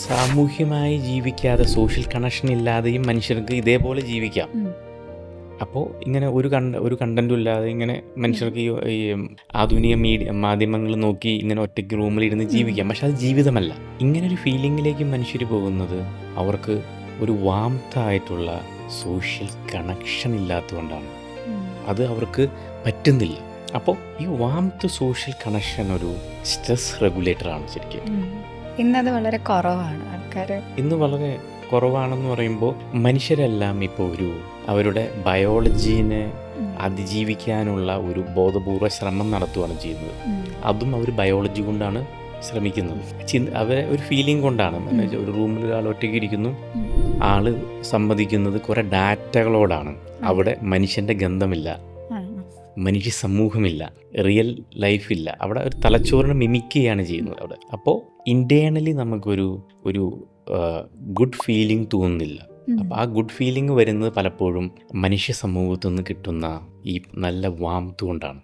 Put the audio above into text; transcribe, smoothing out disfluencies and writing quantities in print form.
സാമൂഹ്യമായി ജീവിക്കാതെ social connection ഇല്ലാതെയും മനുഷ്യർക്ക് ഇതേപോലെ ജീവിക്കാം. അപ്പോൾ ഇങ്ങനെ ഒരു കണ്ടന്റും ഇല്ലാതെ ഇങ്ങനെ മനുഷ്യർക്ക് ഈ ആധുനിക മാധ്യമങ്ങൾ നോക്കി ഇങ്ങനെ ഒറ്റയ്ക്ക് റൂമിലിരുന്ന് ജീവിക്കാം. പക്ഷെ അത് ജീവിതമല്ല. ഇങ്ങനൊരു ഫീലിങ്ങിലേക്ക് മനുഷ്യർ പോകുന്നത് അവർക്ക് ഒരു വാംതായിട്ടുള്ള സോഷ്യൽ കണക്ഷൻ ഇല്ലാത്തതുകൊണ്ടാണ്. അത് അവർക്ക് പറ്റുന്നില്ല. അപ്പോൾ ഈ വാംത്ത് സോഷ്യൽ കണക്ഷൻ ഒരു സ്ട്രെസ് റെഗുലേറ്ററാണ് ശരിക്കും. ഇന്നത് വളരെ കുറവാണ് ആൾക്കാർ. ഇന്ന് വളരെ കുറവാണെന്ന് പറയുമ്പോൾ മനുഷ്യരെല്ലാം ഇപ്പോൾ അവരുടെ ബയോളജീനെ അതിജീവിക്കാനുള്ള ഒരു ബോധപൂർവ ശ്രമം നടത്തുകയാണ് ചെയ്യുന്നത്. അതും അവർ ബയോളജി കൊണ്ടാണ് ശ്രമിക്കുന്നത്. അവരെ ഒരു ഫീലിംഗ് കൊണ്ടാണ്. ഒരു റൂമിൽ ഒരാൾ ഒറ്റയ്ക്ക് ഇരിക്കുന്നു, ആള് സമ്മതിക്കുന്നത് കുറെ ഡാറ്റകളോടാണ്. അവിടെ മനുഷ്യൻ്റെ ഗന്ധമില്ല, മനുഷ്യ സമൂഹമില്ല, റിയൽ ലൈഫില്ല. അവിടെ ഒരു തലച്ചോറിനെ മിമിക്കുകയാണ് ചെയ്യുന്നത് അവിടെ. അപ്പോൾ ഇൻറ്റേർണലി നമുക്കൊരു ഗുഡ് ഫീലിംഗ് തോന്നുന്നില്ല. അപ്പോൾ ആ ഗുഡ് ഫീലിംഗ് വരുന്നത് പലപ്പോഴും മനുഷ്യ സമൂഹത്തിൽ നിന്ന് കിട്ടുന്ന ഈ നല്ല വാംത്ത് കൊണ്ടാണ്.